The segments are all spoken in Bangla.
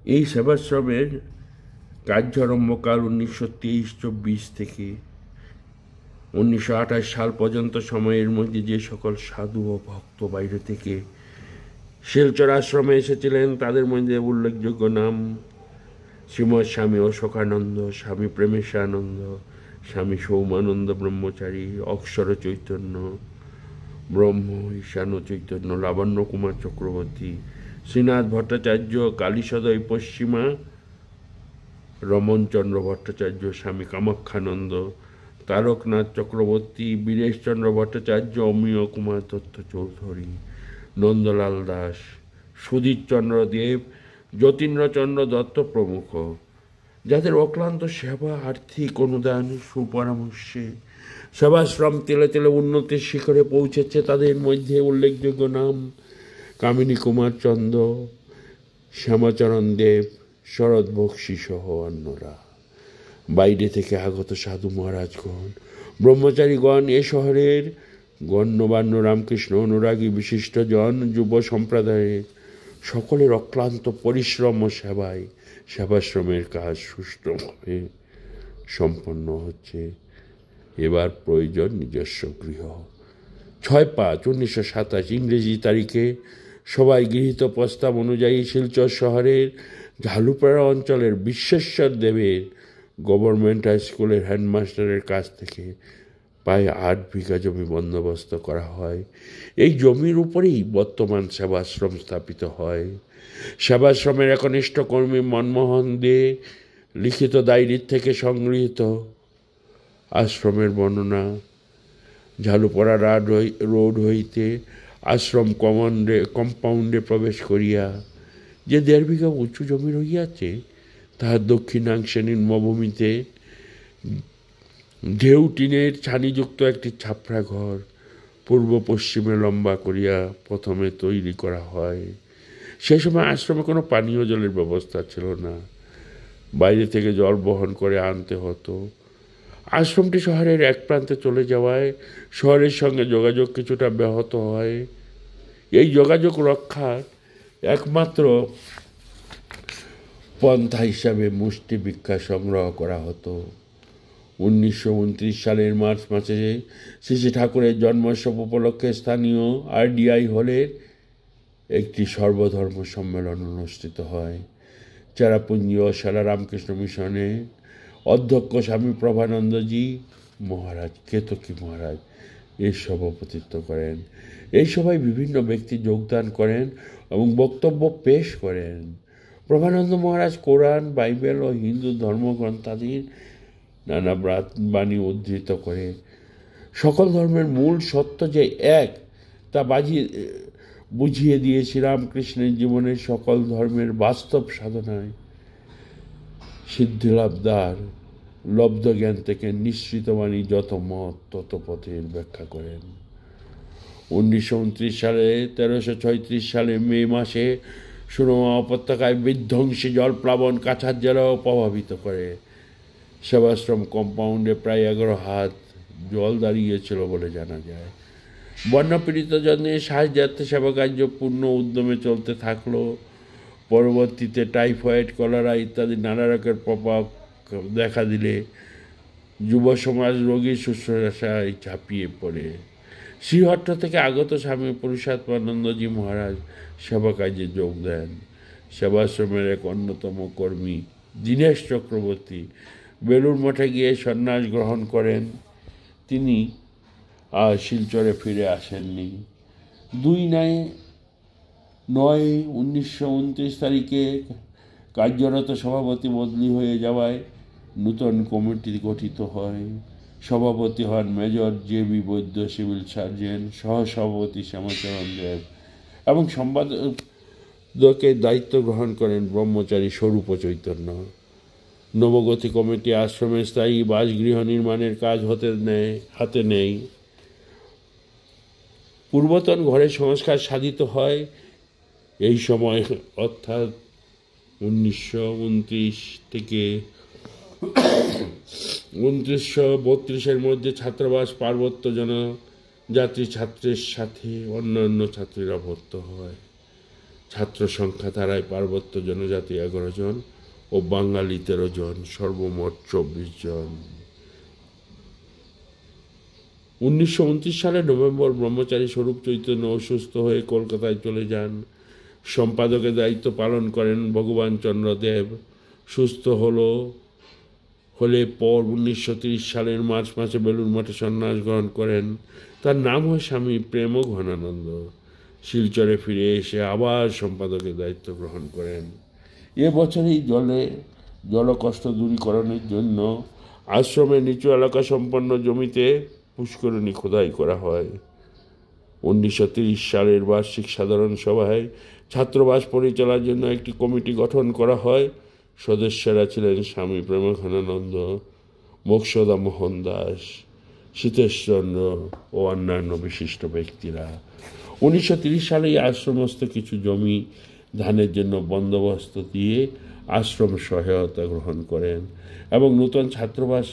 এই সেবাশ্রমের কার্যারম্ভকাল 1923-24 থেকে 1928 সাল পর্যন্ত সময়ের মধ্যে যে সকল সাধু ও ভক্ত বাইরে থেকে শিলচর আশ্রমে এসেছিলেন তাদের মধ্যে উল্লেখযোগ্য নাম শ্রীমৎ স্বামী অশোকানন্দ, স্বামী প্রেমেশানন্দ, স্বামী সৌমানন্দ ব্রহ্মচারী, অক্ষর চৈতন্য ব্রহ্ম, ঈশান চৈতন্য, লাবণ্য কুমার চক্রবর্তী, শ্রীনাথ ভট্টাচার্য, কালীসদয় পশ্চিমা, রমনচন্দ্র ভট্টাচার্য, স্বামী কামাক্ষানন্দ, তারকনাথ চক্রবর্তী, বীরেশচন্দ্র ভট্টাচার্য, অমিয় কুমার দত্ত চৌধুরী, নন্দলাল দাস, সুধীরচন্দ্র দেব, যতীন্দ্রচন্দ্র দত্ত প্রমুখ, যাদের অক্লান্ত সেবা, আর্থিক অনুদান, সুপরামর্শে সেবাশ্রম তেলে তেলে উন্নতির শিখরে পৌঁছেছে। তাদের মধ্যে উল্লেখযোগ্য নাম কামিনী কুমার চন্দ্র, শ্যামাচরণ দেব, শরৎ বক্সী সহ অন্যরা। বাইরে থেকে আগত সাধু মহারাজগণ, ব্রহ্মচারীগণ, এ শহরের গণ্যমান্য রামকৃষ্ণ অনুরাগী বিশিষ্টজন, যুব সম্প্রদায়ের সকলের অক্লান্ত পরিশ্রম ও সেবায় সেবাশ্রমের কাজ সুষ্ঠুভাবে সম্পন্ন হচ্ছে। এবার প্রয়োজন নিজস্ব গৃহ। 6/5/1927 ইংরেজি তারিখে সবাই গৃহীত প্রস্তাব অনুযায়ী শিলচর শহরের ঝালুপাড়া অঞ্চলের বিশ্বেশ্বর দেবের গভর্নমেন্ট হাই স্কুলের হেডমাস্টারের কাছ থেকে প্রায় 8 বিঘা জমি বন্দোবস্ত করা হয়। এই জমির উপরেই বর্তমান সেবাশ্রম স্থাপিত হয়। সেবাশ্রমের একনিষ্ঠ কর্মী মনমোহন দে লিখিত ডায়েরির থেকে সংগৃহীত আশ্রমের বর্ণনা। ঝালুপাড়া রোড হইতে আশ্রম কম্পাউন্ডে প্রবেশ করিয়া যে 1.5 বিঘা উঁচু জমি রহিয়াছে, তাহার দক্ষিণাংশে নিম্নভূমিতে ঢেউ টিনের ছানিযুক্ত একটি ছাপড়া ঘর পূর্ব পশ্চিমে লম্বা করিয়া প্রথমে তৈরি করা হয়। সে সময় আশ্রমে কোনো পানীয় জলের ব্যবস্থা ছিল না, বাইরে থেকে জল বহন করে আনতে হতো। আশ্রমটি শহরের এক প্রান্তে চলে যাওয়ায় শহরের সঙ্গে যোগাযোগ কিছুটা ব্যাহত হয়। এই যোগাযোগ রক্ষার একমাত্র পন্থা হিসাবে মুষ্টি ভিক্ষা সংগ্রহ করা হতো। 1929 সালের মার্চ মাসে শ্রী শ্রী ঠাকুরের জন্মোৎসব উপলক্ষে স্থানীয় RDI হলের একটি সর্বধর্ম সম্মেলন অনুষ্ঠিত হয়। চেরাপুঞ্জি ও সারা রামকৃষ্ণ মিশনে অধ্যক্ষ স্বামী প্রভানন্দজি মহারাজ, কেতকী মহারাজ এর সভাপতিত্ব করেন। এই সভায় বিভিন্ন ব্যক্তি যোগদান করেন এবং বক্তব্য পেশ করেন। প্রভানন্দ মহারাজ কোরআন, বাইবেল ও হিন্দু ধর্মগ্রন্থাদির নানা বাণী উদ্ধৃত করে সকল ধর্মের মূল সত্য যে এক তা বুঝিয়ে দিয়ে শ্রীরামকৃষ্ণের জীবনের সকল ধর্মের বাস্তব সাধনায় সিদ্ধিলাভদার লব্ধ জ্ঞান থেকে নিঃসৃত বাণী যত মত তত পথের ব্যাখ্যা করেন। 1929 সালে 1336 সালে মে মাসে সুরমা উপত্যকায় বিধ্বংসী জলপ্লাবন কাছাড় জেলাও প্রভাবিত করে। সেবাশ্রম কম্পাউন্ডে প্রায় 11 হাত জল দাঁড়িয়েছিল বলে জানা যায়। বন্যাপীড়িত জন্য সাহায্যার্থে সেবা কার্য পূর্ণ উদ্যমে চলতে থাকলো। পরবর্তীতে টাইফয়েড, কলেরা ইত্যাদি নানা রকমের প্রভাব দেখা দিলে যুব সমাজ রোগীর শুশ্রূষায় ঝাঁপিয়ে পড়ে। শ্রীহট্ট থেকে আগত স্বামী পুরুষাত্মানন্দজি মহারাজ সেবা কার্যে যোগ দেন। সেবাশ্রমের এক অন্যতম কর্মী দীনেশ চক্রবর্তী বেলুর মঠে গিয়ে সন্ন্যাস গ্রহণ করেন। তিনি আর শিলচরে ফিরে আসেননি। 2/9/1929 তারিখে কার্যরত সভাপতি বদলি হয়ে যাওয়ায় নূতন কমিটি গঠিত হয়। সভাপতি হন মেজর JB বৈদ্য, সিভিল সার্জন, সহসভাপতি শ্যামাচরণ দেব এবং সম্পাদকের দায়িত্ব গ্রহণ করেন ব্রহ্মচারী স্বরূপ চৈতন্য। নবগতি কমিটি আশ্রমের স্থায়ী বাসগৃহ নির্মাণের কাজ হাতে নেই। পূর্বতন ঘরের সংস্কার সাধিত হয়। এই সময় অর্থাৎ 1929 থেকে 1932-এর মধ্যে ছাত্রাবাস পার্বত্য জনজাতি ছাত্রের সাথে অন্যান্য ছাত্রীরা ভর্তি হয়। ছাত্র সংখ্যা দাঁড়ায় পার্বত্য জনজাতি 11 জন ও বাঙালি 13 জন, সর্বমোট 24 জন। 1929 সালের নভেম্বর ব্রহ্মচারী স্বরূপ চৈতন্য অসুস্থ হয়ে কলকাতায় চলে যান। সম্পাদকের দায়িত্ব পালন করেন ভগবান চন্দ্র দেব। সুস্থ হলে পর 1930 সালের মার্চ মাসে বেলুড় মঠে সন্ন্যাস গ্রহণ করেন। তার নাম হয় স্বামী প্রেম ঘনানন্দ। শিলচরে ফিরে এসে আবার সম্পাদকের দায়িত্ব গ্রহণ করেন। এ বছরই জলকষ্ট দূরীকরণের জন্য আশ্রমের নিচু এলাকা সম্পন্ন জমিতে পুষ্করিণী খোদাই করা হয়। 1930 সালের বার্ষিক সাধারণ সভায় ছাত্রবাস পরিচালনার জন্য একটি কমিটি গঠন করা হয়। সদস্যরা ছিলেন স্বামী প্রেমানন্দ, মোক্ষদা মোহন দাস, সীতেশচন্দ্র ও অন্যান্য বিশিষ্ট ব্যক্তিরা। 1930 সালে আশ্রমস্থ কিছু জমি ধানের জন্য বন্দোবস্ত দিয়ে আশ্রম সহায়তা গ্রহণ করেন এবং নূতন ছাত্রবাস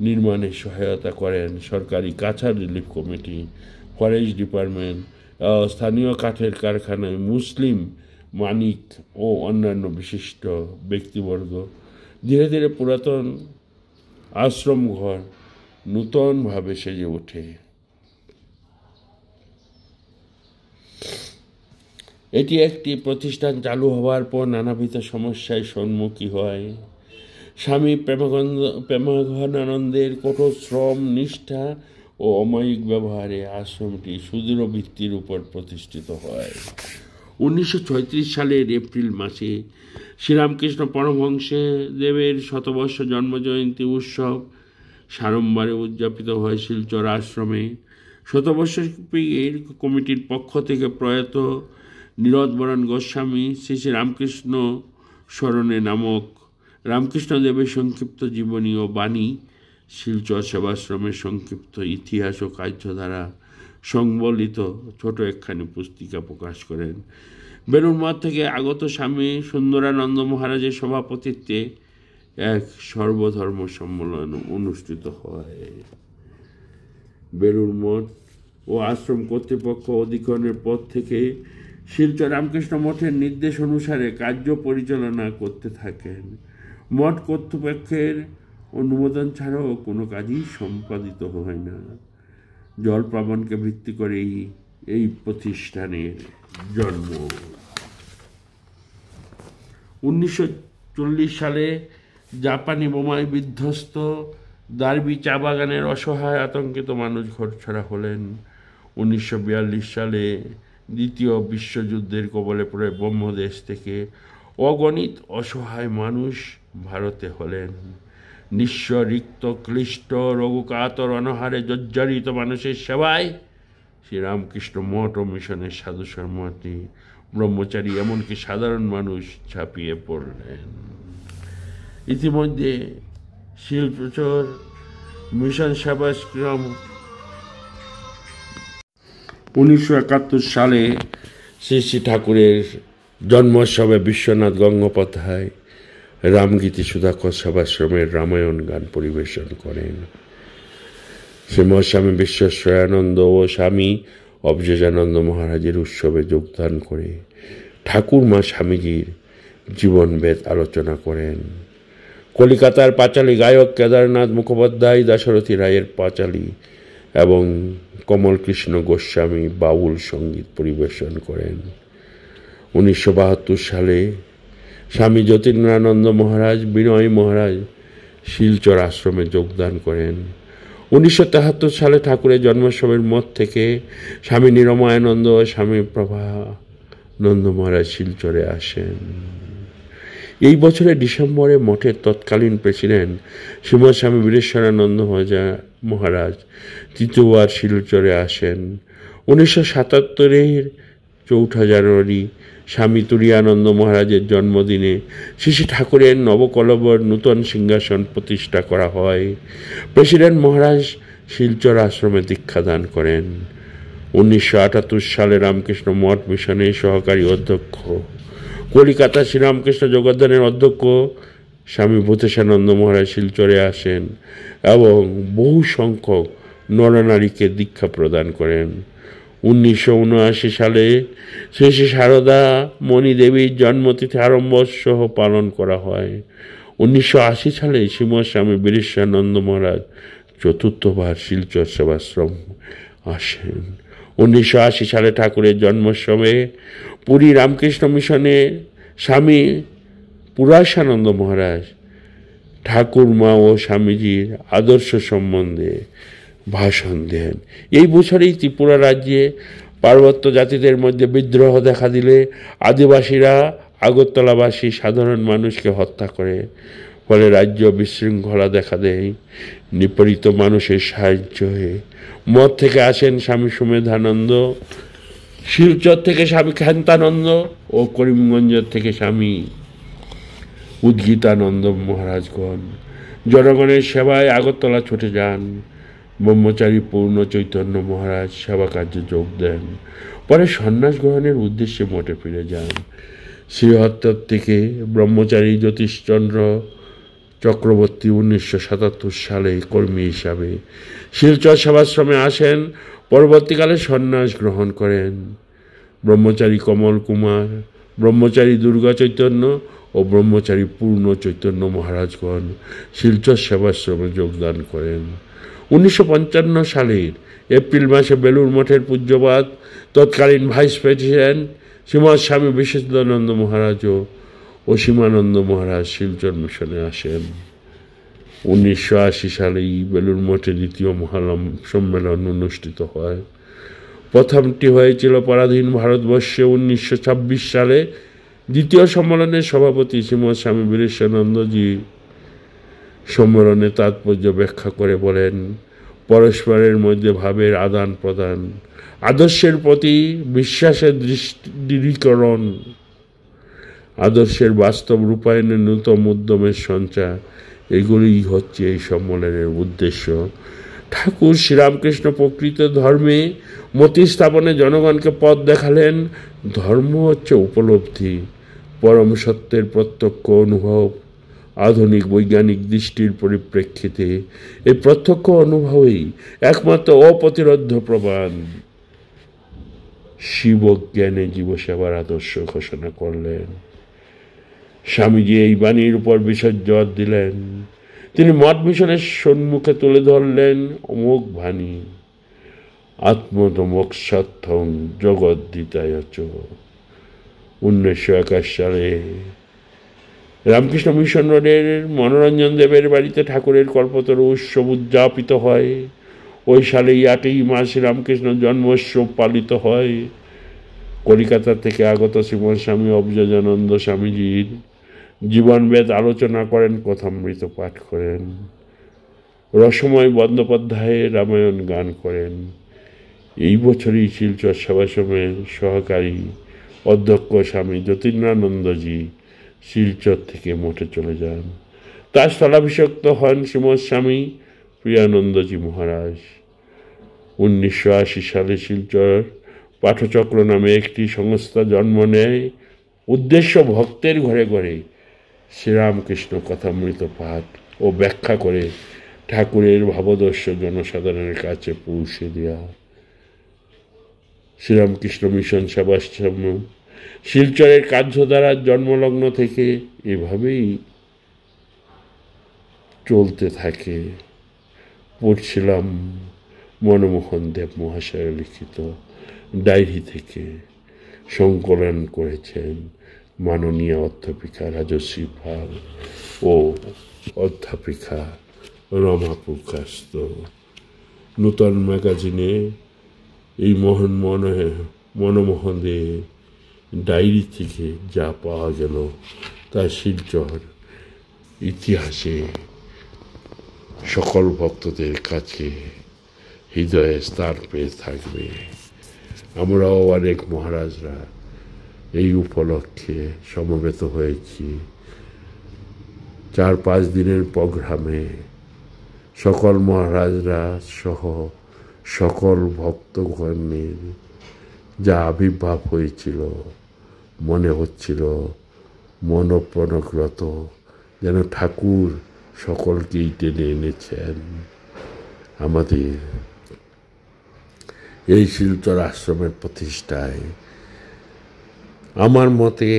নির্মাণে সহায়তা করেন সরকারি Cachar relief committee, forest department, স্থানীয় কাঠের কারখানায় মুসলিম মানিক ও অন্যান্য বিশিষ্ট ব্যক্তিবর্গ। ধীরে ধীরে পুরাতন আশ্রম ঘর নূতনভাবে সেজে ওঠে। এটি একটি প্রতিষ্ঠান চালু হওয়ার পর নানাবিধ সমস্যায় সম্মুখীন হয়। স্বামী প্রেমানন্দের কঠোর শ্রম, নিষ্ঠা ও অমায়িক ব্যবহারে আশ্রমটি সুদৃঢ় ভিত্তির উপর প্রতিষ্ঠিত হয়। 1936 সালের এপ্রিল মাসে শ্রীরামকৃষ্ণ পরমহংস দেবের শতবর্ষ জন্মজয়ন্তী উৎসব সাড়ম্বরে উদযাপিত হয় শিলচর আশ্রমে। শতবর্ষ কমিটির পক্ষ থেকে প্রয়াত নীরদবরণ গোস্বামী শ্রী শ্রী রামকৃষ্ণ স্মরণে নামক রামকৃষ্ণ দেবের সংক্ষিপ্ত জীবনী ও বাণী, শিলচর সেবাশ্রমের সংক্ষিপ্ত ইতিহাস ও কার্য দ্বারা সংবলিত ছোট একখানি পুস্তিকা প্রকাশ করেন। বেলুড় মঠ থেকে আগত স্বামী সুন্দরানন্দ মহারাজের সভাপতিত্বে এক সর্বধর্ম সম্মেলন অনুষ্ঠিত হয়। বেলুড় মঠ ও আশ্রম কর্তৃপক্ষ অধিগ্রহণের পর থেকে শিলচর রামকৃষ্ণ মঠের নির্দেশ অনুসারে কার্য পরিচালনা করতে থাকেন। মঠ কর্তৃপক্ষের অনুমোদন ছাড়াও কোনো কাজই সম্পাদিত হয় না। জলপ্লাবনকে ভিত্তি করেই এই প্রতিষ্ঠানের জন্ম। 1940 সালে জাপানি বোমায় বিধ্বস্ত দার্বি চা বাগানের অসহায় আতঙ্কিত মানুষ ঘরছাড়া হলেন। 1942 সালে দ্বিতীয় বিশ্বযুদ্ধের কবলে পড়ে ব্রহ্মদেশ থেকে অগণিত অসহায় মানুষ ভারতে হলেন। নিঃস্ব, রিক্ত, ক্লিষ্ট, রোগকাতর, অনাহারে জর্জরিত মানুষের সেবায় শ্রীরামকৃষ্ণ মঠ ও মিশনের সাধু শর্মাটি ব্রহ্মচারী এমনকি সাধারণ মানুষ ঝাঁপিয়ে পড়লেন। ইতিমধ্যে শিলচর মিশন সেবাশ্রম 1971 সালে শ্রী শ্রী ঠাকুরের জন্মোৎসবে বিশ্বনাথ গঙ্গোপাধ্যায় রামগীতি সুধাকর সেবাশ্রমের রামায়ণ গান পরিবেশন করেন। শ্রীমৎস্বামী বিশ্বেশ্বরানন্দ ও স্বামী অবজেজানন্দ মহারাজের উৎসবে যোগদান করে ঠাকুর মা স্বামীজির জীবনভেদ আলোচনা করেন। কলিকাতার পাঁচালী গায়ক কেদারনাথ মুখোপাধ্যায় দাশরথী রায়ের পাঁচালী এবং কমলকৃষ্ণ গোস্বামী বাউল সঙ্গীত পরিবেশন করেন। 1972 সালে স্বামী যতীন্দ্রানন্দ মহারাজ, বিনয় মহারাজ শিলচর আশ্রমে যোগদান করেন। 1973 সালে ঠাকুরের জন্মোৎসবের মঠ থেকে স্বামী নিরমায়ানন্দ ও স্বামী প্রভানন্দ মহারাজ শিলচরে আসেন। এই বছরের ডিসেম্বরে মঠের তৎকালীন প্রেসিডেন্ট শ্রীমৎ স্বামী বীরেশ্বরানন্দ মহারাজ তৃতীয়বার শিলচরে আসেন। 1977-এর 4 জানুয়ারি স্বামী তুরীয়ানন্দ মহারাজের জন্মদিনে শ্রী শ্রী ঠাকুরের নবকলবর নূতন সিংহাসন প্রতিষ্ঠা করা হয়। প্রেসিডেন্ট মহারাজ শিলচর আশ্রমে দীক্ষাদান করেন। 1978 সালে রামকৃষ্ণ মঠ মিশনের সহকারী অধ্যক্ষ, কলিকাতা শ্রীরামকৃষ্ণ জগদ্ধানের অধ্যক্ষ স্বামী ভূতেশানন্দ মহারাজ শিলচরে আসেন এবং বহু সংখ্যক নরনারীকে দীক্ষা প্রদান করেন। 1979 সালে শ্রী শ্রী সারদা মণিদেবীর জন্মতিথি আড়ম্বরসহ পালন করা হয়। 1980 সালে শ্রীমৎ স্বামী বীরেশানন্দ মহারাজ চতুর্থবার শিলচর সেবাশ্রম আসেন। 1980 সালে ঠাকুরের জন্মোৎসবে পুরী রামকৃষ্ণ মিশনে স্বামী পুরাশানন্দ মহারাজ ঠাকুরমা ও স্বামীজির আদর্শ সম্বন্ধে ভাষণ দেন। এই বছরেই ত্রিপুরা রাজ্যে পার্বত্য জাতিদের মধ্যে বিদ্রোহ দেখা দিলে আদিবাসীরা আগরতলাবাসী সাধারণ মানুষকে হত্যা করে, ফলে রাজ্য বিশৃঙ্খলা দেখা দেয়। নিপীড়িত মানুষের সাহায্য হয়ে মঠ থেকে আসেন স্বামী সুমেধানন্দ, শিলচর থেকে স্বামী ক্ষান্তানন্দ ও করিমগঞ্জের থেকে স্বামী উদ্গীতানন্দ মহারাজগণ। জনগণের সেবায় আগরতলা ছুটে যান। ব্রহ্মচারী পূর্ণ চৈতন্য মহারাজ সেবা কার্যে যোগ দেন। পরে সন্ন্যাস গ্রহণের উদ্দেশ্যে মঠে ফিরে যান। শ্রীহত্তর থেকে ব্রহ্মচারী জ্যোতিষচন্দ্র চক্রবর্তী 1977 সালে কর্মী হিসাবে শিলচর সেবাশ্রমে আসেন। পরবর্তীকালে সন্ন্যাস গ্রহণ করেন। ব্রহ্মচারী কমল কুমার, ব্রহ্মচারী দুর্গা চৈতন্য ও ব্রহ্মচারী পূর্ণ চৈতন্য মহারাজগণ শিলচর সেবাশ্রমে যোগদান করেন। 1955 সালের এপ্রিল মাসে বেলুর মঠের পূজ্যপাদ তৎকালীন ভাইস প্রেসিডেন্ট শ্রীমৎ স্বামী বিশেষানন্দ মহারাজ ও অসীমানন্দ মহারাজ শিলচর মিশনে আসেন। 1980 সালেই বেলুর মঠে দ্বিতীয় মহাসম্মেলন অনুষ্ঠিত হয়। প্রথমটি হয়েছিল পরাধীন ভারতবর্ষে 1926 সালে। দ্বিতীয় সম্মেলনের সভাপতি শ্রীমৎ স্বামী বীরেশানন্দজি সম্মেলনে তাৎপর্য ব্যাখ্যা করে বলেন, পরস্পরের মধ্যে ভাবের আদান প্রদান, আদর্শের প্রতি বিশ্বাসের দৃঢ়ীকরণ, আদর্শের বাস্তব রূপায়ণের নূতন উদ্যমের সঞ্চার, এগুলিই হচ্ছে এই সম্মেলনের উদ্দেশ্য। ঠাকুর শ্রীরামকৃষ্ণ প্রকৃত ধর্মে মতি স্থাপনে জনগণকে পথ দেখালেন। ধর্ম হচ্ছে উপলব্ধি, পরম সত্যের প্রত্যক্ষ অনুভব। আধুনিক বৈজ্ঞানিক দৃষ্টির পরিপ্রেক্ষিতে এই প্রত্যক্ষ অনুভবই একমাত্র অপ্রতিরোধ্য প্রমাণ। শিবজ্ঞানে জীবসেবার আদর্শ ঘোষণা করলেন। স্বামীজি এই বাণীর উপর বিশেষ জোর দিলেন। তিনি মঠ মিশনের সম্মুখে তুলে ধরলেন অমোঘ বাণী, আত্মতমোক্ষার্থং জগদ্দিতায় চ। 1921 সালে রামকৃষ্ণ মিশন রোডের মনোরঞ্জন দেবের বাড়িতে ঠাকুরের কল্পতরু উৎসব উদযাপিত হয়। ওই সালেই 8ই মার্চ রামকৃষ্ণ জন্মোৎসব পালিত হয়। কলিকাতা থেকে আগত শ্রীমৎ স্বামী অবজানন্দ স্বামীজির জীবনবেদ আলোচনা করেন, কথামৃত পাঠ করেন। রসময় বন্দ্যোপাধ্যায়ের রামায়ণ গান করেন। এই বছরই শিলচর সেবাশ্রমের সহকারী অধ্যক্ষ স্বামী জ্যোতির্নানন্দজি শিলচর থেকে মঠে চলে যান। তার স্থলাভিষিক্ত হন শ্রীমৎ স্বামী প্রিয়ানন্দজি মহারাজ। 1980 সালে শিলচর পাঠচক্র নামে একটি সংস্থা জন্ম নেয়। উদ্দেশ্য ভক্তের ঘরে ঘরে শ্রীরামকৃষ্ণ কথামৃত পাঠ ও ব্যাখ্যা করে ঠাকুরের ভাবদর্শ জনসাধারণের কাছে পৌঁছে দেওয়া। শ্রীরামকৃষ্ণ মিশন সেবাশ্রম শিলচরের কার্যধারার জন্মলগ্ন থেকে এভাবেই চলতে থাকে। পড়ছিলাম মনমোহন দেব মহাশয়ের লিখিত ডায়েরি থেকে, সংকলন করেছেন মাননীয় অধ্যাপিকা রাজশ্রী পাল ও অধ্যাপিকা রমা প্রকাশত। নূতন ম্যাগাজিনে এই মনমোহন দেব ডায়েরি থেকে যা পাওয়া গেল তা শিলচর ইতিহাসে সকল ভক্তদের কাছে হৃদয়ে স্থান পেয়ে থাকবে। আমরাও অনেক মহারাজরা এই উপলক্ষে সমবেত হয়েছি। 4-5 দিনের প্রোগ্রামে সকল মহারাজরা সহ সকল ভক্তগণের যা আবির্ভাব হয়েছিল, মনে হচ্ছিল মনপ্রণগ্রত, যেন ঠাকুর সকলকেই টেনে এনেছেন। আমাদের এই শিলচর আশ্রমের প্রতিষ্ঠায়। আমার মতে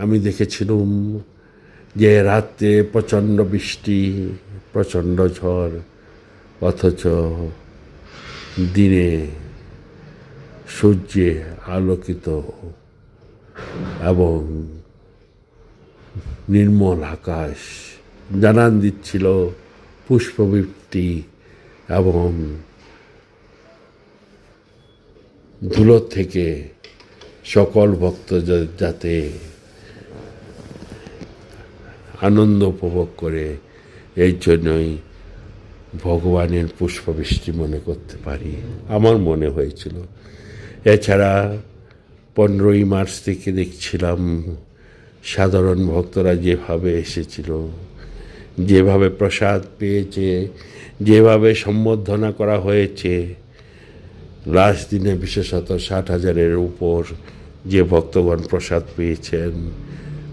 আমি দেখেছিলাম যে রাত্রে প্রচণ্ড বৃষ্টি, প্রচণ্ড ঝড়, অথচ দিনে সূর্যে আলোকিত এবং নির্মল আকাশ জানান দিচ্ছিল পুষ্পবৃষ্টি এবং ধুলো থেকে সকল ভক্ত যাতে আনন্দ উপভোগ করে, এই জন্যই ভগবানের পুষ্পবৃষ্টি মনে করতে পারি, আমার মনে হয়েছিল। এছাড়া 15ই মার্চ থেকে দেখছিলাম সাধারণ ভক্তরা যেভাবে এসেছিল, যেভাবে প্রসাদ পেয়েছে, যেভাবে সম্বর্ধনা করা হয়েছে। লাস্ট দিনে বিশেষত 60,000-এর উপর যে ভক্তগণ প্রসাদ পেয়েছেন,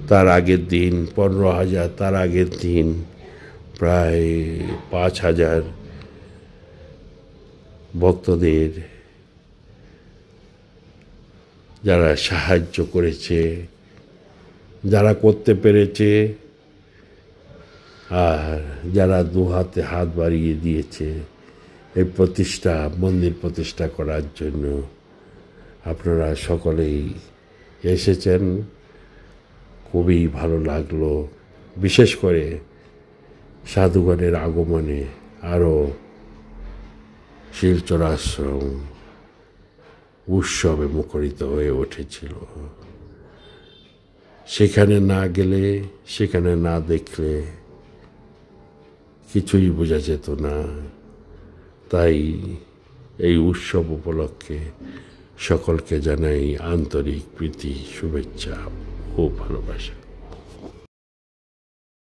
তার আগের দিন 15,000, তার আগের দিন প্রায় 5,000 ভক্তদের যারা সাহায্য করেছে, যারা করতে পেরেছে, আর যারা দু হাতে হাত বাড়িয়ে দিয়েছে এই মন্দির প্রতিষ্ঠা করার জন্য। আপনারা সকলেই এসেছেন, খুবই ভালো লাগলো। বিশেষ করে সাধুগণের আগমনে আরও শিলচর আশ্রম উৎসবে মুখরিত হয়ে উঠেছিল। সেখানে না গেলে, সেখানে না দেখলে কিছুই বোঝা যেত না। তাই এই উৎসব উপলক্ষে সকলকে জানাই আন্তরিক প্রীতি, শুভেচ্ছা ও ভালোবাসা।